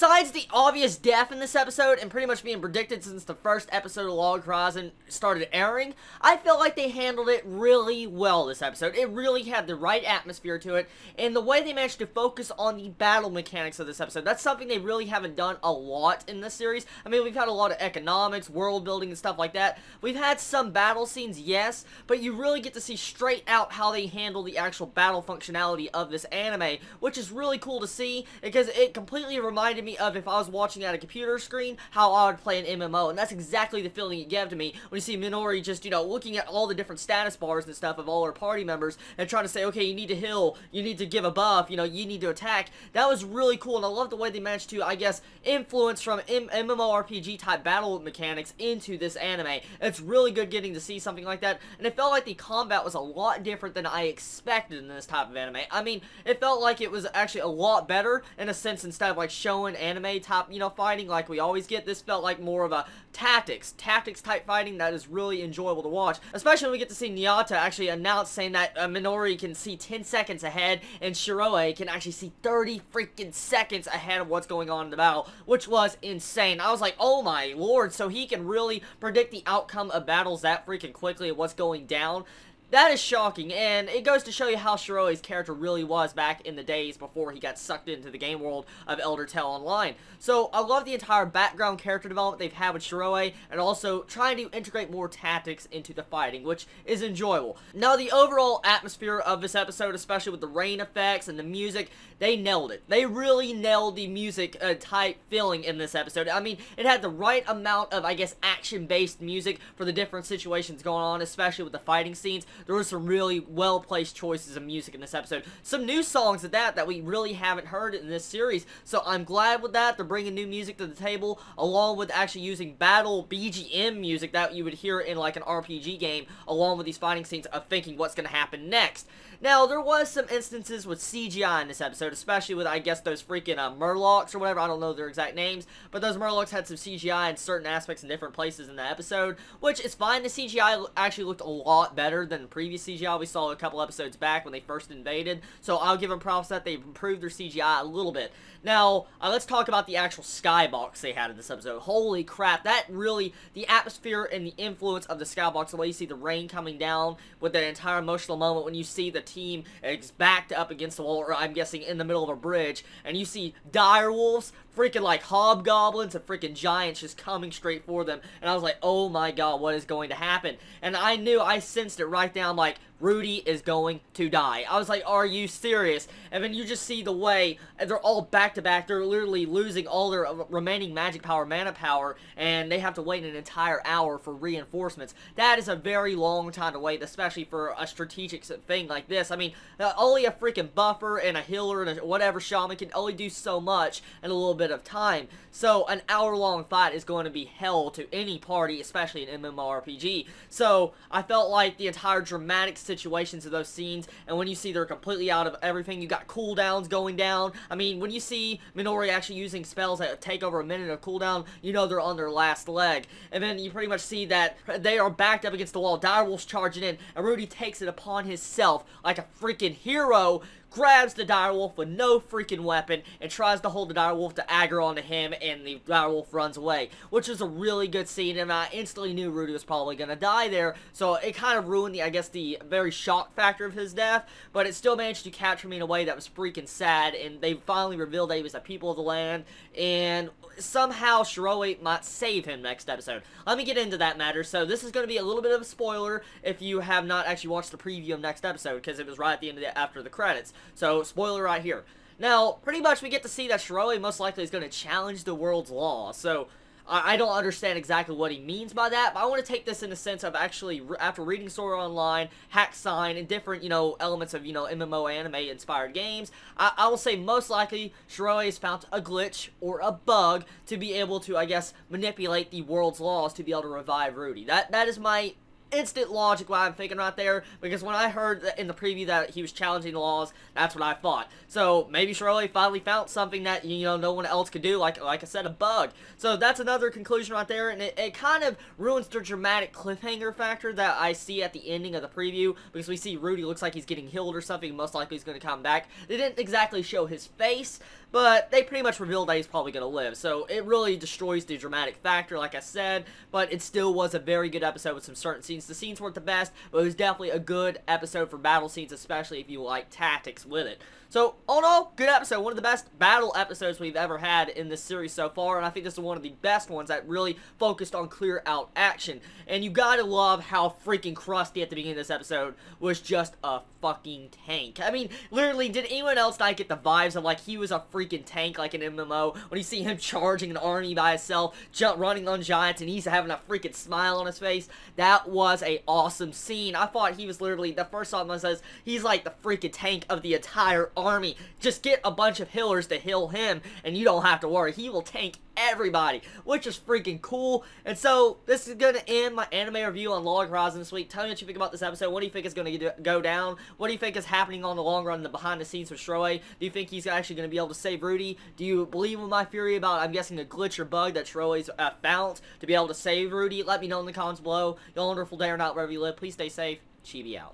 besides the obvious death in this episode, and pretty much being predicted since the first episode of Log Horizon started airing, I felt like they handled it really well this episode. It really had the right atmosphere to it, and the way they managed to focus on the battle mechanics of this episode, that's something they really haven't done a lot in this series. I mean, we've had a lot of economics, world building, and stuff like that. We've had some battle scenes, yes, but you really get to see straight out how they handle the actual battle functionality of this anime, which is really cool to see, because it completely reminded me of if I was watching at a computer screen, how I would play an MMO, and that's exactly the feeling it gave to me when you see Minori just, you know, looking at all the different status bars and stuff of all her party members, and trying to say, okay, you need to heal, you need to give a buff, you know, you need to attack. That was really cool, and I love the way they managed to, I guess, influence from MMORPG type battle mechanics into this anime. It's really good getting to see something like that, and it felt like the combat was a lot different than I expected in this type of anime. I mean, it felt like it was actually a lot better, in a sense, instead of like showing anime type, you know, fighting like we always get. This felt like more of a tactics type fighting that is really enjoyable to watch, especially when we get to see Nyata actually announce saying that Minori can see 10 seconds ahead, and Shiroe can actually see 30 freaking seconds ahead of what's going on in the battle, which was insane. I was like, oh my lord, so he can really predict the outcome of battles that freaking quickly and what's going down? That is shocking, and it goes to show you how Shiroe's character really was back in the days before he got sucked into the game world of Elder Tale Online. So, I love the entire background character development they've had with Shiroe, and also trying to integrate more tactics into the fighting, which is enjoyable. Now, the overall atmosphere of this episode, especially with the rain effects and the music, they nailed it. They really nailed the music type feeling in this episode. I mean, it had the right amount of, I guess, action-based music for the different situations going on, especially with the fighting scenes. There were some really well-placed choices of music in this episode. Some new songs at that we really haven't heard in this series, so I'm glad with that. They're bringing new music to the table, along with actually using battle BGM music that you would hear in like an RPG game, along with these fighting scenes of thinking what's going to happen next. Now, there was some instances with CGI in this episode, especially with, I guess, those freaking Murlocs or whatever. I don't know their exact names, but those Murlocs had some CGI in certain aspects in different places in the episode, which is fine. The CGI actually looked a lot better than the previous CGI we saw a couple episodes back when they first invaded, so I'll give them props that they've improved their CGI a little bit. Now, let's talk about the actual skybox they had in this episode. Holy crap, that really, the atmosphere and the influence of the skybox, the way you see the rain coming down with that entire emotional moment when you see the team is backed up against the wall, or I'm guessing in the middle of a bridge, and you see direwolves, freaking like hobgoblins and freaking giants just coming straight for them, and I was like, oh my god, what is going to happen? And I sensed it right down, like, Rudy is going to die. I was like, are you serious? And then you just see the way they're all back to back. They're literally losing all their remaining magic power, mana power, and they have to wait an entire hour for reinforcements. That is a very long time to wait, especially for a strategic thing like this. I mean, only a freaking buffer and a healer and a whatever shaman can only do so much in a little bit of time. So an hour-long fight is going to be hell to any party, especially an MMORPG. So I felt like the entire dramatic situations of those scenes, and when you see they're completely out of everything, you got cooldowns going down. I mean, when you see Minori actually using spells that take over a minute of cooldown, you know they're on their last leg. And then you pretty much see that they are backed up against the wall. Direwolf's charging in, and Rudy takes it upon himself like a freaking hero, grabs the direwolf with no freaking weapon and tries to hold the direwolf to aggro onto him, and the direwolf runs away, which is a really good scene, and I instantly knew Rudy was probably gonna die there, so it kind of ruined the, I guess, the very shock factor of his death, but it still managed to capture me in a way that was freaking sad, and they finally revealed that he was a people of the land, and somehow Shiroe might save him next episode. Let me get into that matter. So this is going to be a little bit of a spoiler if you have not actually watched the preview of next episode, because it was right at the end of after the credits. So spoiler right here. Now, pretty much we get to see that Shiroe most likely is going to challenge the world's law. So I don't understand exactly what he means by that, but I want to take this in the sense of actually, after reading Sword Art Online, Hack Sign, and different, elements of, MMO anime-inspired games, I will say most likely Shiroe has found a glitch or a bug to be able to, I guess, manipulate the world's laws to be able to revive Rudy. That is my instant logic why I'm thinking right there, because when I heard in the preview that he was challenging the laws, that's what I thought. So maybe Shiroe finally found something that, no one else could do, like I said, a bug. So that's another conclusion right there, and it kind of ruins the dramatic cliffhanger factor that I see at the ending of the preview, because we see Rudy looks like he's getting healed or something, most likely he's going to come back. They didn't exactly show his face, but they pretty much revealed that he's probably going to live, so it really destroys the dramatic factor, like I said, but it still was a very good episode with some certain scenes. The scenes weren't the best, but it was definitely a good episode for battle scenes, especially if you like tactics with it. So, all in all, good episode. One of the best battle episodes we've ever had in this series so far, and I think this is one of the best ones that really focused on clear out action. And you gotta love how freaking Krusty at the beginning of this episode was just a fucking tank. I mean, literally, did anyone else not get the vibes of like he was a freaking tank like an MMO when you see him charging an army by himself, running on giants, and he's having a freaking smile on his face? That was a awesome scene. I thought he was literally, the first song that says, he's like the freaking tank of the entire army. Just get a bunch of healers to heal him, and you don't have to worry. He will tank everybody, which is freaking cool. And so, this is going to end my anime review on Log Horizon this week. Tell me what you think about this episode. What do you think is going to go down? What do you think is happening on the long run, the behind the scenes with Shiroe? Do you think he's actually going to be able to save Rudy? Do you believe in my theory about, I'm guessing, a glitch or bug that Shiroe's found to be able to save Rudy? Let me know in the comments below. You all wonderful day or not, wherever you live. Please stay safe. Chibi out.